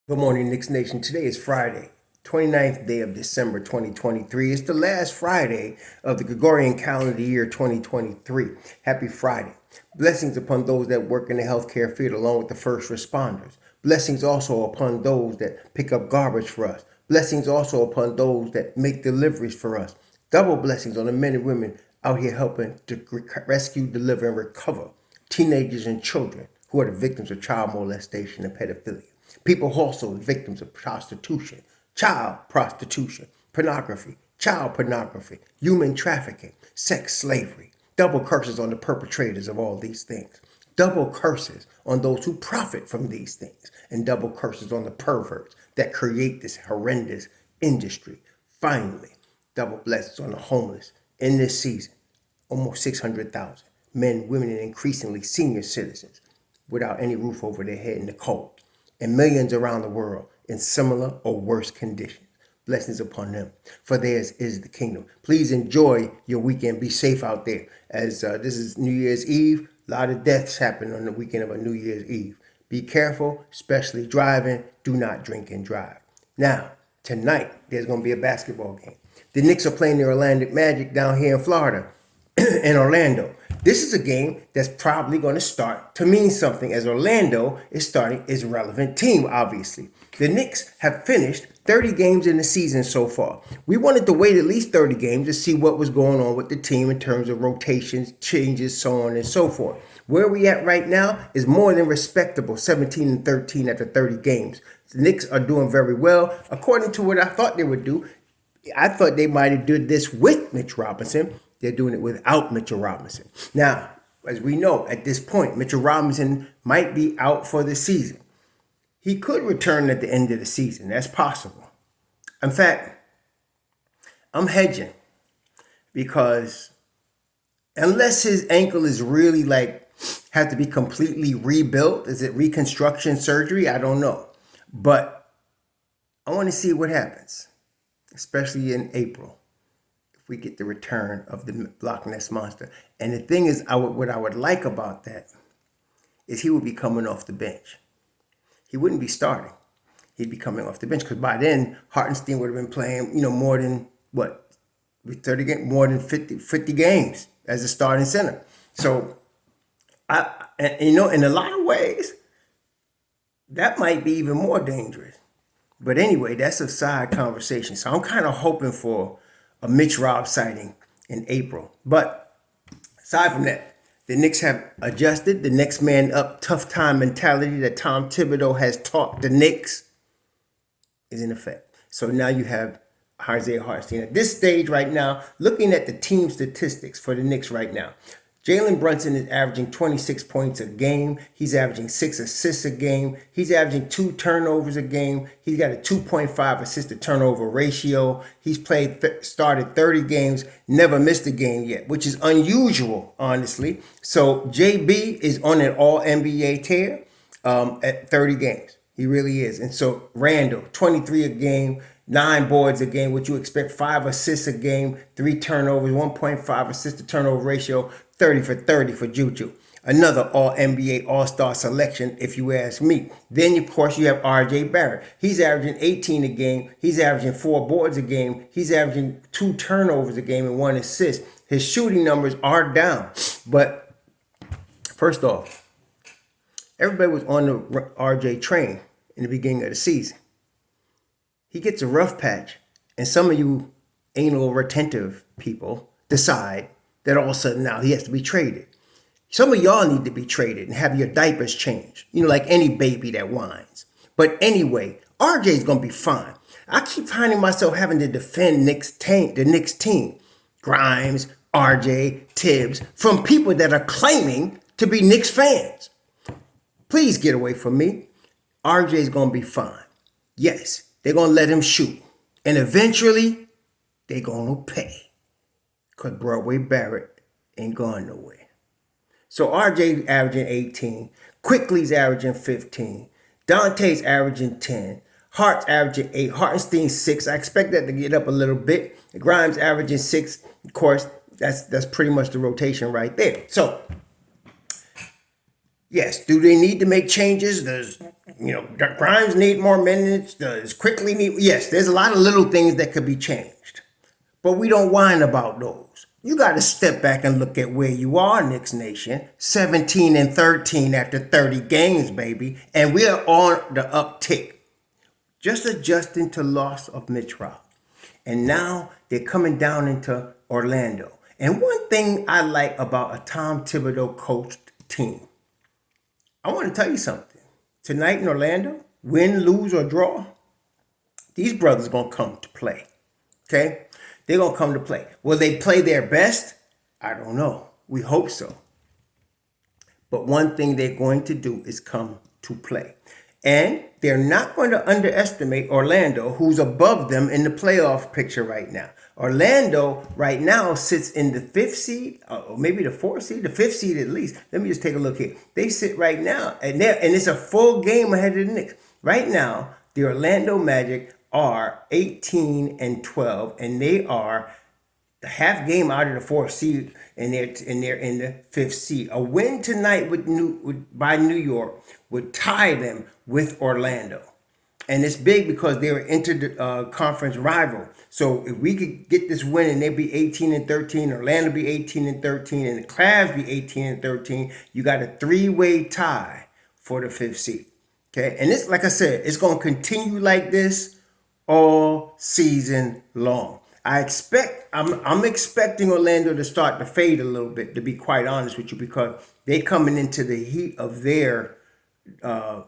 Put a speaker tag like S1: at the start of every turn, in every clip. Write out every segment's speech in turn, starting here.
S1: Good morning, Knicks Nation. Today is Friday, 29th day of December 2023. It's the last Friday of the Gregorian calendar year 2023. Happy Friday. Blessings upon those that work in the healthcare field along with the first responders. Blessings also upon those that pick up garbage for us. Blessings also upon those that make deliveries for us. Double blessings on the men and women out here helping to rescue, deliver, and recover teenagers and children who are the victims of child molestation and pedophilia. People also victims of prostitution, child prostitution, pornography, child pornography, human trafficking, sex slavery. Double curses on the perpetrators of all these things. Double curses on those who profit from these things. And double curses on the perverts that create this horrendous industry. Finally, double blessings on the homeless in this season. Almost 600,000 men, women, and increasingly senior citizens without any roof over their head in the cold, and millions around the world in similar or worse conditions. Blessings upon them, for theirs is the kingdom. Please enjoy your weekend. Be safe out there, as this is New Year's Eve. A lot of deaths happen on the weekend of a New Year's Eve. Be careful, especially driving. Do not drink and drive. Now, tonight, there's going to be a basketball game. The Knicks are playing the Orlando Magic down here in Florida, in Orlando. This is a game that's probably going to start to mean something, as Orlando is starting its relevant team, obviously. The Knicks have finished 30 games in the season so far. We wanted to wait at least 30 games to see what was going on with the team in terms of rotations, changes, so on and so forth. Where we at right now is more than respectable, 17-13 after 30 games. The Knicks are doing very well, according to what I thought they would do. I thought they might have done this with Mitch Robinson. They're doing it without Mitchell Robinson. Now, as we know, at this point, Mitchell Robinson might be out for the season. He could return at the end of the season. That's possible. In fact, I'm hedging because unless his ankle is really have to be completely rebuilt, is it reconstruction surgery? I don't know. But I want to see what happens, especially in April, if we get the return of the Loch Ness Monster. And the thing is, what I would like about that is he would be coming off the bench. He wouldn't be starting. He'd be coming off the bench, because by then Hartenstein would have been playing, more than 30 games, more than 50 games as a starting center. So in a lot of ways, that might be even more dangerous. But anyway, that's a side conversation. So I'm kind of hoping for a Mitch Rob sighting in April. But aside from that, the Knicks have adjusted. The next man up, tough time mentality that Tom Thibodeau has taught the Knicks is in effect. So now you have Isaiah Hartenstein. At this stage right now, looking at the team statistics for the Knicks right now, Jalen Brunson is averaging 26 points a game. He's averaging 6 assists a game. He's averaging 2 turnovers a game. He's got a 2.5 assist to turnover ratio. He's started 30 games, never missed a game yet, which is unusual, honestly. So JB is on an all-NBA tear at 30 games. He really is. And so Randall, 23 a game, 9 boards a game, what you expect, 5 assists a game, 3 turnovers, 1.5 assist to turnover ratio, 30 for 30 for Juju. Another all-NBA all-star selection, if you ask me. Then, of course, you have R.J. Barrett. He's averaging 18 a game. He's averaging 4 boards a game. He's averaging 2 turnovers a game and 1 assist. His shooting numbers are down. But first off, everybody was on the R.J. train in the beginning of the season. He gets a rough patch, and some of you anal retentive people decide that all of a sudden now he has to be traded. Some of y'all need to be traded and have your diapers changed, like any baby that whines. But anyway, RJ's going to be fine. I keep finding myself having to defend the Knicks team, Grimes, RJ, Thibs, from people that are claiming to be Knicks fans. Please get away from me. RJ's going to be fine. Yes, they're going to let him shoot. And eventually, they're going to pay. Because Broadway Barrett ain't going nowhere. So RJ's averaging 18. Quickly's averaging 15. Dante's averaging 10. Hart's averaging 8. Hartenstein 6. I expect that to get up a little bit. Grimes averaging 6. Of course, that's pretty much the rotation right there. So Yes, do they need to make changes? Does Grimes need more minutes? Does Quickly need? Yes, there's a lot of little things that could be changed, but we don't whine about those. You got to step back and look at where you are, Knicks Nation. 17-13 after 30 games, baby, and we are on the uptick. Just adjusting to loss of Mitch Rob, and now they're coming down into Orlando. And one thing I like about a Tom Thibodeau coached team, I want to tell you something. Tonight in Orlando, win, lose, or draw, these brothers going to come to play. Okay? They're going to come to play. Will they play their best? I don't know. We hope so. But one thing they're going to do is come to play. And they're not going to underestimate Orlando, who's above them in the playoff picture right now. Orlando right now sits in the fifth seed, or maybe the fourth seed, the fifth seed at least. Let me just take a look here. They sit right now, and it's a full game ahead of the Knicks. Right now, the Orlando Magic are 18-12, and they are the half game out of the fourth seed, and they're in the fifth seed. A win tonight by New York would tie them with Orlando. And it's big because they're inter-conference rival. So if we could get this win and they'd be 18-13, Orlando be 18-13, and the Cavs be 18-13, you got a three-way tie for the fifth seed. Okay, and it's like I said, it's going to continue like this all season long. I'm expecting Orlando to start to fade a little bit, to be quite honest with you, because they're coming into the heat of their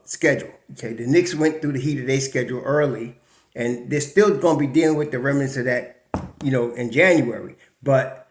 S1: schedule. Okay, the Knicks went through the heat of their schedule early, and they're still going to be dealing with the remnants of that, in January. But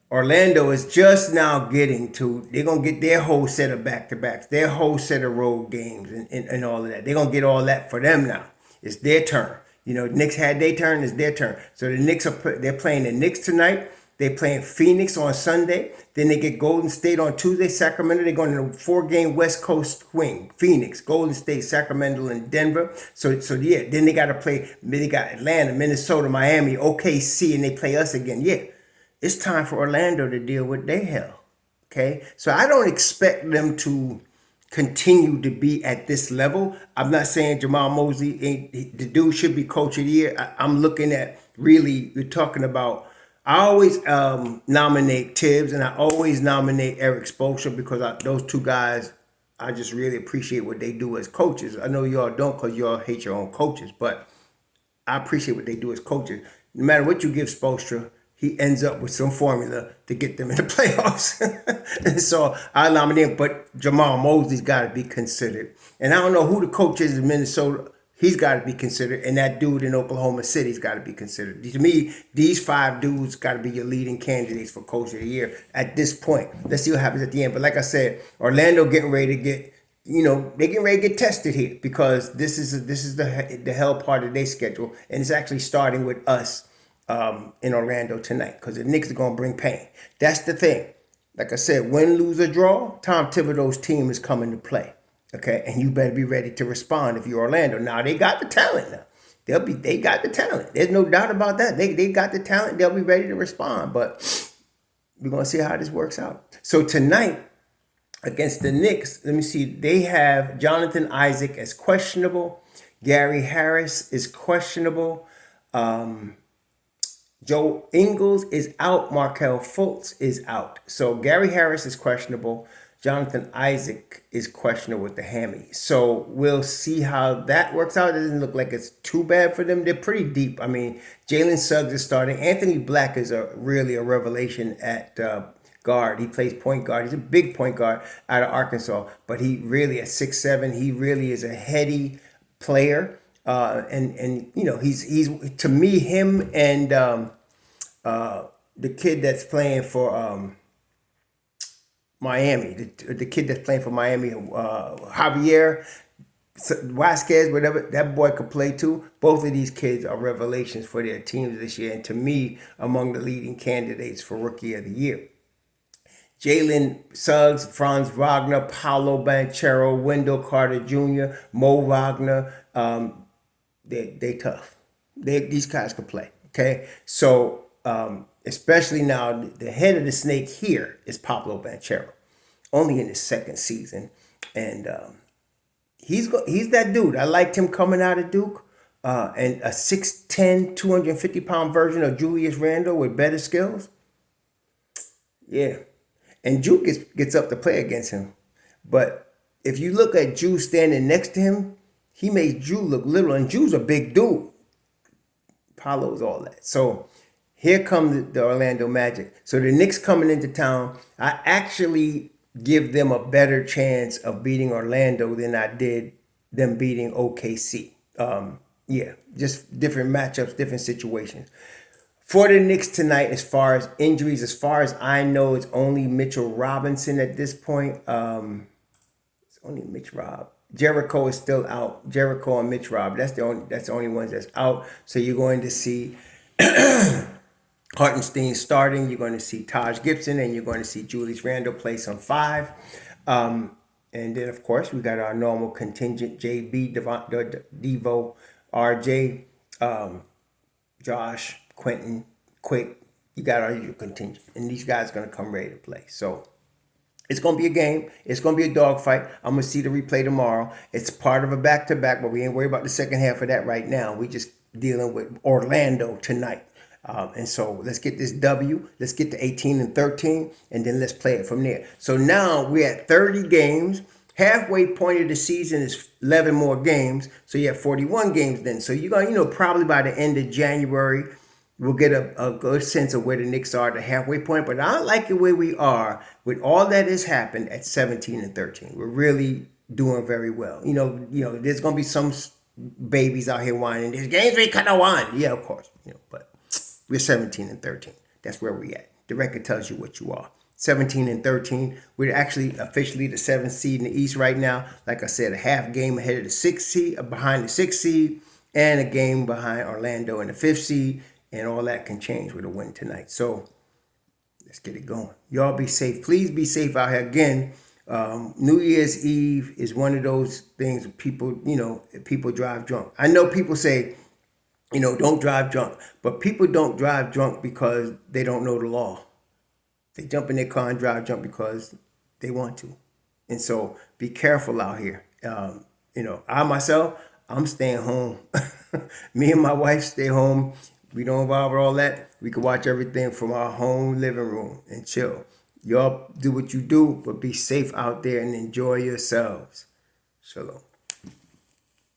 S1: Orlando is just now getting to, they're going to get their whole set of back-to-backs, their whole set of road games and all of that. They're going to get all that for them now. It's their turn. Knicks had their turn, it's their turn. So the Knicks they're playing the Knicks tonight. They're playing Phoenix on Sunday. Then they get Golden State on Tuesday. Sacramento, they're going to a 4-game West Coast swing. Phoenix, Golden State, Sacramento, and Denver. So yeah, then they got to play, they got Atlanta, Minnesota, Miami, OKC, and they play us again. Yeah, it's time for Orlando to deal with their hell. Okay? So I don't expect them to continue to be at this level. I'm not saying Jamal Mosley the dude should be coach of the year. I'm looking at really, you're talking about, I always nominate Thibs and I always nominate Eric Spoelstra because those two guys, I just really appreciate what they do as coaches. I know y'all don't because y'all hate your own coaches, but I appreciate what they do as coaches. No matter what you give Spoelstra, he ends up with some formula to get them in the playoffs. And so I nominate him, but Jamal Mosley's got to be considered. And I don't know who the coach is in Minnesota. He's got to be considered. And that dude in Oklahoma City's got to be considered. To me, these five dudes got to be your leading candidates for coach of the year at this point. Let's see what happens at the end. But like I said, Orlando getting ready to get, they're getting ready to get tested here because this is the hell part of their schedule. And it's actually starting with us in Orlando tonight because the Knicks are going to bring pain. That's the thing. Like I said, win, lose, or draw, Tom Thibodeau's team is coming to play. Okay, and you better be ready to respond if you're Orlando. Now, they got the talent now. They got the talent. There's no doubt about that. They got the talent. They'll be ready to respond. But we're going to see how this works out. So tonight, against the Knicks, let me see. They have Jonathan Isaac as questionable. Gary Harris is questionable. Joe Ingles is out. Markelle Fultz is out. So Gary Harris is questionable. Jonathan Isaac is questionable with the hammy. So we'll see how that works out. It doesn't look like it's too bad for them. They're pretty deep. I mean, Jalen Suggs is starting. Anthony Black is really a revelation at guard. He plays point guard. He's a big point guard out of Arkansas. But he really, at 6'7", he really is a heady player. And he's to me, him and the kid that's playing for Miami, the kid that's playing for Miami, Javier Vasquez, whatever, that boy could play too. Both of these kids are revelations for their teams this year, and to me, among the leading candidates for Rookie of the Year. Jalen Suggs, Franz Wagner, Paolo Banchero, Wendell Carter Jr., Mo Wagner, they tough. These guys can play, okay? So, especially now, the head of the snake here is Pablo Banchero, only in his second season. And he's that dude. I liked him coming out of Duke. And a 6'10", 250-pound version of Julius Randle with better skills. Yeah. And Juke gets up to play against him. But if you look at Ju standing next to him, he made Ju look little. And Ju's a big dude. Paolo's all that. So here come the Orlando Magic. So the Knicks coming into town, I actually give them a better chance of beating Orlando than I did them beating OKC. Yeah, just different matchups, different situations. For the Knicks tonight, as far as injuries, as far as I know, it's only Mitchell Robinson at this point. It's only Mitch Rob. Jericho is still out. Jericho and Mitch Rob. That's the only ones that's out. So you're going to see Hartenstein starting. You're going to see Taj Gibson, and you're going to see Julius Randle play some five. And then, of course, we got our normal contingent: JB, Devo, RJ, Josh, Quentin, Quick. You got our usual contingent, and these guys are going to come ready to play. So it's going to be a game. It's going to be a dogfight. I'm going to see the replay tomorrow. It's part of a back-to-back, but we ain't worried about the second half of that right now. We just dealing with Orlando tonight. And so let's get this W. Let's get to 18-13, and then let's play it from there. So now we're at 30 games. Halfway point of the season is 11 more games. So you have 41 games then. So you're going to, probably by the end of January, we'll get a good sense of where the Knicks are at the halfway point. But I like the way we are with all that has happened at 17-13. We're really doing very well. There's going to be some babies out here whining, "These games we could have won." Yeah, of course. But we're 17-13. That's where we're at. The record tells you what you are. 17-13. We're actually officially the 7th seed in the East right now. Like I said, a half game ahead of the 6th seed, behind the 6th seed, and a game behind Orlando in the 5th seed. And all that can change with a win tonight. So let's get it going. Y'all be safe. Please be safe out here. Again, New Year's Eve is one of those things people, people drive drunk. I know people say, don't drive drunk. But people don't drive drunk because they don't know the law. They jump in their car and drive drunk because they want to. And so be careful out here. I myself, I'm staying home. Me and my wife stay home. We don't involve all that. We can watch everything from our home living room and chill. Y'all do what you do, but be safe out there and enjoy yourselves. Shalom.